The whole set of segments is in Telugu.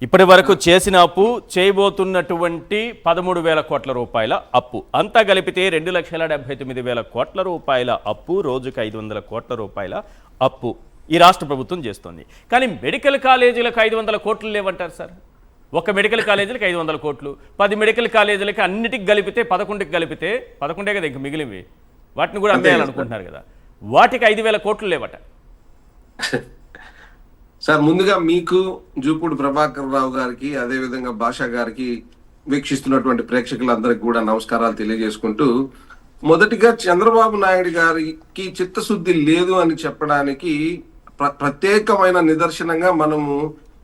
ఇప్పటి వరకు చేసిన అప్పు చేయబోతున్నటువంటి 13,000 కోట్ల రూపాయల అప్పు అంతా కలిపితే 2,79,000 కోట్ల రూపాయల అప్పు, రోజుకు 500 కోట్ల రూపాయల అప్పు ఈ రాష్ట్ర ప్రభుత్వం చేస్తుంది. కానీ మెడికల్ కాలేజీలకు 500 కోట్లు లేవంటారు సార్. ఒక మెడికల్ కాలేజీలకు 500 కోట్లు, 10 మెడికల్ కాలేజీలకి అన్నిటికి కలిపితే 11కి కలిపితే 11 కదా ఇంక మిగిలినవి, వాటిని కూడా అమ్మేయాలనుకుంటున్నారు కదా, వాటికి 5,000 కోట్లు లేవట. సార్ ముందుగా మీకు, జూపూడి ప్రభాకర్ రావు గారికి, అదే విధంగా భాషా గారికి, వీక్షిస్తున్నటువంటి ప్రేక్షకులందరికీ కూడా నమస్కారాలు తెలియజేసుకుంటూ, మొదటిగా చంద్రబాబు నాయుడు గారికి చిత్తశుద్ధి లేదు అని చెప్పడానికి ప్రత్యేకమైన నిదర్శనంగా మనము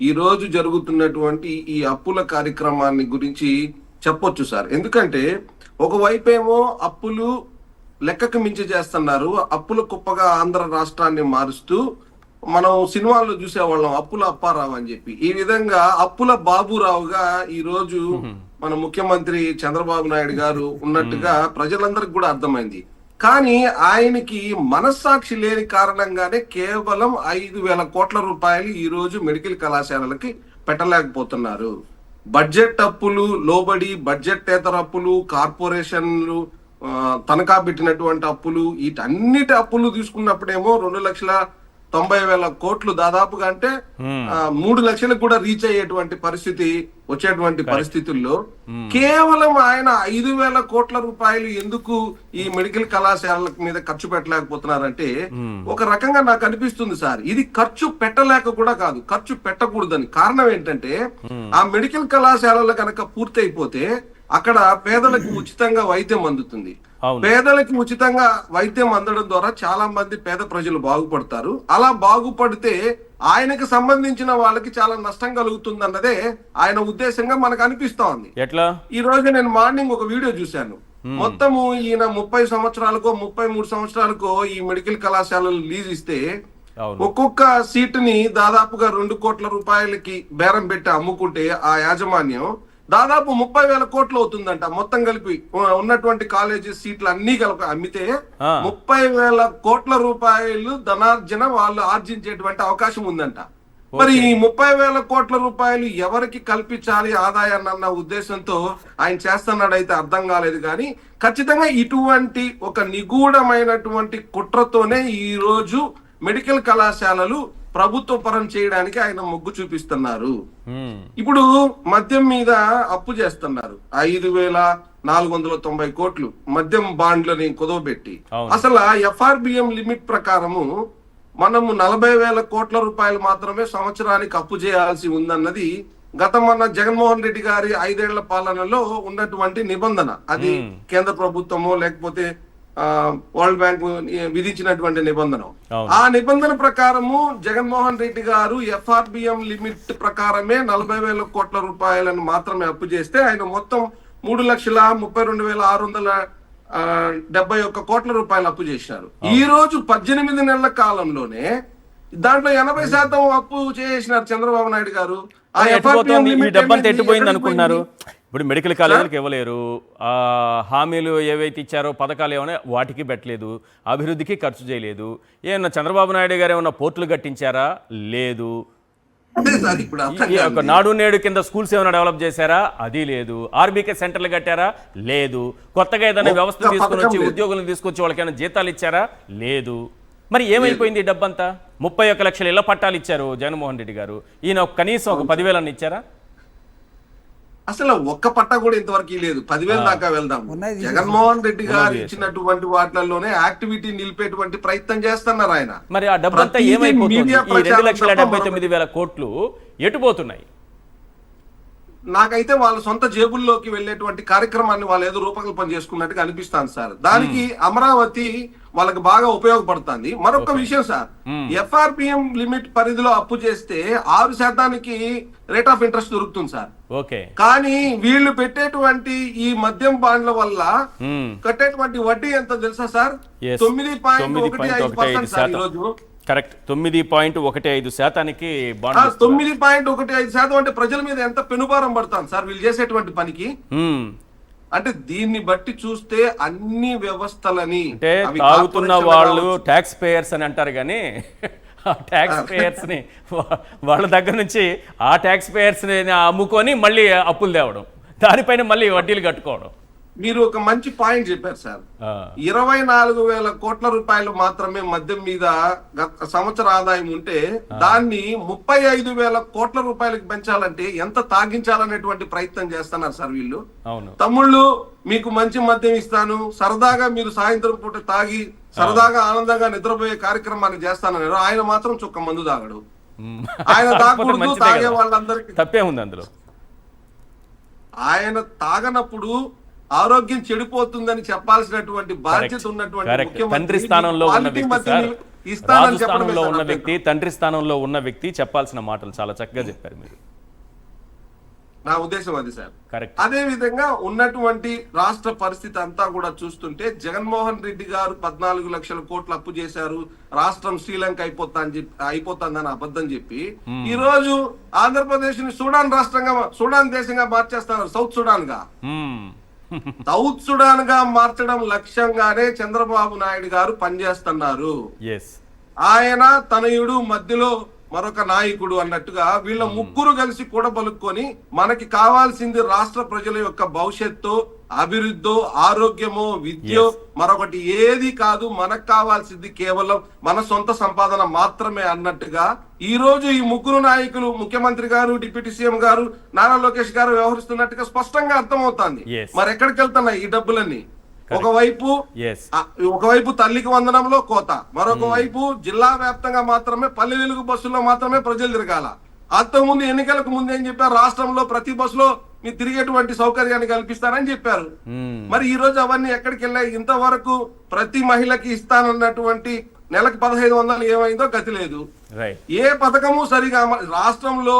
ఈ రోజు జరుగుతున్నటువంటి ఈ అప్పుల కార్యక్రమాన్ని గురించి చెప్పొచ్చు సార్. ఎందుకంటే ఒకవైపేమో అప్పులు లెక్కకు మించి చేస్తున్నారు, అప్పుల కుప్పగా ఆంధ్ర రాష్ట్రాన్ని మారుస్తూ మనం సినిమాల్లో చూసేవాళ్ళం అప్పుల అప్పారావు అని చెప్పి. ఈ విధంగా అప్పుల బాబురావుగా ఈ రోజు మన ముఖ్యమంత్రి చంద్రబాబు నాయుడు గారు ఉన్నట్టుగా ప్రజలందరికి కూడా అర్థమైంది. కానీ ఆయనకి మనస్సాక్షి లేని కారణంగానే కేవలం 5,000 కోట్ల రూపాయలు ఈ రోజు మెడికల్ కళాశాలలకి పెట్టలేకపోతున్నారు. బడ్జెట్ అప్పులు, లోబడి బడ్జెట్టేతర అప్పులు, కార్పొరేషన్లు తనఖా పెట్టినటువంటి అప్పులు, వీటన్నిటి అప్పులు తీసుకున్నప్పుడేమో 2,90,000 కోట్లు దాదాపుగా, అంటే 3 లక్షలకు కూడా రీచ్ అయ్యేటువంటి పరిస్థితి వచ్చేటువంటి పరిస్థితుల్లో కేవలం ఆయన 5,000 కోట్ల రూపాయలు ఎందుకు ఈ మెడికల్ కళాశాలల మీద ఖర్చు పెట్టలేకపోతున్నారంటే ఒక రకంగా నాకు అనిపిస్తుంది సార్, ఇది ఖర్చు పెట్టలేక కూడా కాదు, ఖర్చు పెట్టకూడదని. కారణం ఏంటంటే ఆ మెడికల్ కళాశాలలు కనుక పూర్తి అయిపోతే అక్కడ పేదలకు ఉచితంగా వైద్యం అందుతుంది. పేదలకు ఉచితంగా వైద్యం అందడం ద్వారా చాలా మంది పేద ప్రజలు బాగుపడతారు. అలా బాగుపడితే ఆయనకు సంబంధించిన వాళ్ళకి చాలా నష్టం కలుగుతుంది అన్నదే ఆయన ఉద్దేశంగా మనకు అనిపిస్తా ఉంది. ఎట్లా? ఈ రోజు నేను మార్నింగ్ ఒక వీడియో చూశాను. మొత్తము ఈయన 30 సంవత్సరాలకో 33 సంవత్సరాలకో ఈ మెడికల్ కళాశాలలు లీజ్ ఇస్తే ఒక్కొక్క సీటుని దాదాపుగా 2 కోట్ల రూపాయలకి బేరం పెట్టి అమ్ముకుంటే ఆ యాజమాన్యం దాదాపు 30,000 కోట్లు అవుతుందంట. మొత్తం కలిపి ఉన్నటువంటి కాలేజీ సీట్లు అన్ని కలిపి అమ్మితే 30,000 కోట్ల రూపాయలు ధనార్జన వాళ్ళు ఆర్జించేటువంటి అవకాశం ఉందంట. మరి ఈ 30,000 కోట్ల రూపాయలు ఎవరికి కల్పించాలి ఆదాయాన్ని అన్న ఉద్దేశంతో ఆయన చేస్తున్నాడైతే అర్థం కాలేదు. కానీ ఖచ్చితంగా ఇటువంటి ఒక నిగూఢమైనటువంటి కుట్రతోనే ఈ రోజు మెడికల్ కళాశాలలు ప్రభుత్వ పరం చేయడానికి ఆయన మొగ్గు చూపిస్తున్నారు. ఇప్పుడు మద్యం మీద అప్పు చేస్తున్నారు, 5,490 కోట్లు మద్యం బాండ్లని కుదవబెట్టి. అసలు FRBM లిమిట్ ప్రకారము మనము 40,000 కోట్ల రూపాయలు మాత్రమే సంవత్సరానికి అప్పు చేయాల్సి ఉందన్నది మన జగన్మోహన్ రెడ్డి గారి 5 ఏళ్ల పాలనలో ఉన్నటువంటి నిబంధన. అది కేంద్ర ప్రభుత్వమో లేకపోతే వరల్డ్ బ్యాంక్ విధించినటువంటి నిబంధన. ఆ నిబంధన ప్రకారము జగన్మోహన్ రెడ్డి గారు FRBM లిమిట్ ప్రకారమే 40,000 కోట్ల రూపాయలను మాత్రమే అప్పు చేస్తే ఆయన మొత్తం 3,32,671 కోట్ల రూపాయలు అప్పు చేశారు. ఈ రోజు 18 నెలల కాలంలోనే దాంట్లో 80% అప్పు చేసినారు చంద్రబాబు నాయుడు గారు. ఆ FRBM లిమిట్ ఎట్టిపోయింది అనుకున్నారు. ఇప్పుడు మెడికల్ కాలేజీలకు ఇవ్వలేరు, హామీలు ఏవైతే ఇచ్చారో పథకాలు ఏమైనా వాటికి పెట్టలేదు, అభివృద్ధికి ఖర్చు చేయలేదు. ఏమన్నా చంద్రబాబు నాయుడు గారు ఏమన్నా పోర్టులు కట్టించారా? లేదు. నాడు నేడు కింద స్కూల్స్ ఏమైనా డెవలప్ చేశారా? అది లేదు. RBK సెంటర్లు కట్టారా? లేదు. కొత్తగా ఏదైనా వ్యవస్థ తీసుకుని వచ్చి ఉద్యోగులను తీసుకొచ్చి వాళ్ళకైనా జీతాలు ఇచ్చారా? లేదు. మరి ఏమైపోయింది ఈ డబ్బంతా? 31 లక్షల ఇళ్ల పట్టాలు ఇచ్చారు జగన్మోహన్ రెడ్డి గారు, ఈయన కనీసం ఒక 10,000 ఇచ్చారా? అసలు ఒక్క పట్ట కూడా ఇంతవరకు లేదు. 10,000 దాకా వెళ్దాం. జగన్మోహన్ రెడ్డి గారు ఇచ్చినటువంటి వాటిలోనే యాక్టివిటీ నిలిపేటువంటి ప్రయత్నం చేస్తున్నారు ఆయన. మరి ఆ డబ్బంతా ఏమైపోతుంది? 2,79,000 కోట్లు ఎటుపోతున్నాయి? నాకైతే వాళ్ళ సొంత జేబుల్లోకి వెళ్ళేటువంటి కార్యక్రమాన్ని వాళ్ళు ఏదో రూపకల్పన చేసుకున్నట్టుగా అనిపిస్తాను సార్. దానికి అమరావతి వాళ్ళకి బాగా ఉపయోగపడుతుంది. మరొక విషయం సార్, FRBM లిమిట్ పరిధిలో అప్పు చేస్తే 6% రేట్ ఆఫ్ ఇంట్రెస్ట్ దొరుకుతుంది సార్. కానీ వీళ్ళు పెట్టేటువంటి ఈ మద్యం బాండ్ల వల్ల కట్టేటువంటి వడ్డీ ఎంత తెలుసా సార్? 9.15% సార్. ఈరోజు కరెక్ట్ 9.15%. 9.15% అంటే ప్రజల మీద ఎంత పెనుభారం పడతాను సార్ వీళ్ళు చేసేటువంటి పనికి. అంటే దీన్ని బట్టి చూస్తే అన్ని వ్యవస్థలని తాగుతున్న వాళ్ళు ట్యాక్స్ పేయర్స్ అని అంటారు కానీ ఆ ట్యాక్స్ పేయర్స్ని వాళ్ళ దగ్గర నుంచి ఆ ట్యాక్స్ పేయర్స్ని అమ్ముకొని మళ్ళీ అప్పులు తేవడం, దానిపైన మళ్ళీ వడ్డీలు కట్టుకోవడం. మీరు ఒక మంచి పాయింట్ చెప్పారు సార్. 24,000 కోట్ల రూపాయలు మాత్రమే మద్యం మీద గత సంవత్సర ఆదాయం ఉంటే దాన్ని 35,000 కోట్ల రూపాయలకు పెంచాలంటే ఎంత తాగించాలనేటువంటి ప్రయత్నం చేస్తున్నారు సార్ వీళ్ళు. అవును తమ్ముళ్ళు, మీకు మంచి మద్యం ఇస్తాను, సరదాగా మీరు సాయంత్రం పూట తాగి సరదాగా ఆనందంగా నిద్రపోయే కార్యక్రమాన్ని చేస్తానన్నారు. ఆయన మాత్రం చుక్క మందు తాగడు. ఆయన తాగకూడదు, తాగే వాళ్ళందరికీ తప్పే ఉంది అందులో. ఆయన తాగనప్పుడు ఆరోగ్యం చెడిపోతుందని చెప్పాల్సినటువంటి బాధ్యత ఉన్నటువంటి తండ్రి స్థానంలో ఉన్న వ్యక్తి సార్, రాజు స్థానంలో ఉన్న వ్యక్తి, తండ్రి స్థానంలో ఉన్న వ్యక్తి చెప్పాల్సిన మాటలు చాలా చక్కగా చెప్పారు మీరు. నా ఉద్దేశం అది సార్. కరెక్ట్. అదే విధంగా ఉన్నటువంటి రాష్ట్ర పరిస్థితి అంతా కూడా చూస్తుంటే జగన్మోహన్ రెడ్డి గారు 14 లక్షల కోట్లు అప్పు చేశారు, రాష్ట్రం శ్రీలంక అయిపోతుందని అబద్ధం చెప్పి ఈ రోజు ఆంధ్రప్రదేశ్ ని సుడాన్ దేశంగా మార్చేస్తున్నారు. సౌత్ సుడాన్ గా సౌత్ సుడాన్ గా మార్చడం లక్ష్యంగానే చంద్రబాబు నాయుడు గారు పనిచేస్తున్నారు. ఆయన తనయుడు మధ్యలో మరొక నాయకుడు అన్నట్టుగా వీళ్ళ ముగ్గురు కలిసి కూడబలుక్కొని మనకి కావాల్సింది రాష్ట్ర ప్రజల యొక్క భవిష్యత్తు, అభివృద్ధి, ఆరోగ్యమో, విద్య, మరొకటి ఏది కాదు. మనకు కావాల్సింది కేవలం మన సొంత సంపాదన మాత్రమే అన్నట్టుగా ఈ రోజు ఈ ముగ్గురు నాయకులు, ముఖ్యమంత్రి గారు, డిప్యూటీ సీఎం గారు, నారా లోకేష్ గారు వ్యవహరిస్తున్నట్టుగా స్పష్టంగా అర్థమవుతోంది. మరి ఎక్కడికి వెళ్తున్నాయి ఈ డబ్బులన్నీ? ఒకవైపు తల్లికి వందనంలో కోత, మరొక వైపు జిల్లా వ్యాప్తంగా మాత్రమే పల్లె వెలుగు బస్సుల్లో మాత్రమే ప్రజలు తిరగాల. అంతకుముందు ఎన్నికలకు ముందు ఏం చెప్పారు? రాష్ట్రంలో ప్రతి బస్సులో మీరు తిరిగేటువంటి సౌకర్యాన్ని కల్పిస్తారని చెప్పారు. మరి ఈ రోజు అవన్నీ ఎక్కడికి వెళ్ళాయి? ఇంతవరకు ప్రతి మహిళకి ఇస్తానన్నటువంటి నెలకు 1,500 ఏమైందో గతి లేదు. ఏ పథకము సరిగా రాష్ట్రంలో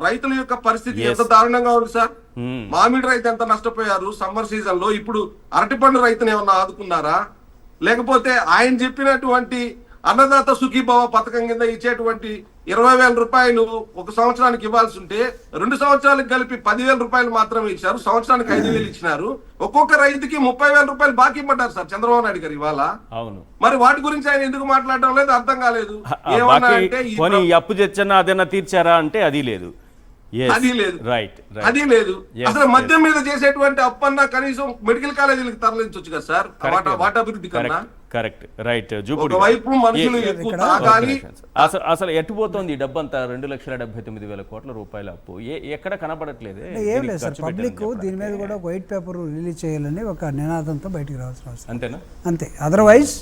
రైతుల యొక్క పరిస్థితి ఎంత దారుణంగా ఉంది సార్. మామిడి రైతు ఎంత నష్టపోయారు సమ్మర్ సీజన్ లో. ఇప్పుడు అరటిపండు రైతుని ఏమన్నా ఆదుకున్నారా? లేకపోతే ఆయన చెప్పినటువంటి అన్నదాత సుఖీభవ పథకం కింద ఇచ్చేటువంటి 20,000 రూపాయలు ఒక సంవత్సరానికి ఇవ్వాల్సి ఉంటే 2 సంవత్సరాలకు కలిపి 10,000 రూపాయలు మాత్రమే ఇచ్చారు. సంవత్సరానికి 5,000 ఇచ్చినారు. ఒక్కొక్క రైతుకి 30,000 రూపాయలు బాకీ పడ్డారు సార్ చంద్రబాబు నాయుడు గారు ఇవాళ. మరి వాటి గురించి ఆయన ఎందుకు మాట్లాడడం లేదు అర్థం కాలేదు. ఏమన్నా అంటే అప్పు తెచ్చన్నా అదన్నా తీర్చారా అంటే అది లేదు, అది లేదు. అసలు మద్యం మీద చేసేటువంటి అప్పన్నా కనీసం మెడికల్ కాలేజీలకు తరలించవచ్చు కదా సార్, వాటి అభివృద్ధి కన్నా. Correct, right. ఒకవైపు మనుషులు ఎక్కువ తాగాలి. అసలు ఎట్టుపోతుంది ఈ డబ్బంతా? 2,79,000 కోట్ల రూపాయల అప్పు ఎక్కడ కనపడట్లేదు. ఏం లేదు సార్, పబ్లిక్ దీని మీద కూడా వైట్ పేపర్ రిలీజ్ చేయాలని ఒక నినాదంతో బయటికి రావాల్సిన అవసరం. అంతేనా? అంతే. అదర్వైజ్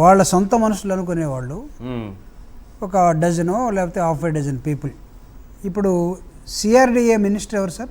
వాళ్ళ సొంత మనుషులు అనుకునేవాళ్ళు ఒక డజనో లేకపోతే హాఫ్ ఏ డజన్ పీపుల్. ఇప్పుడు సిఆర్డిఏ మినిస్టర్ ఎవరు సార్?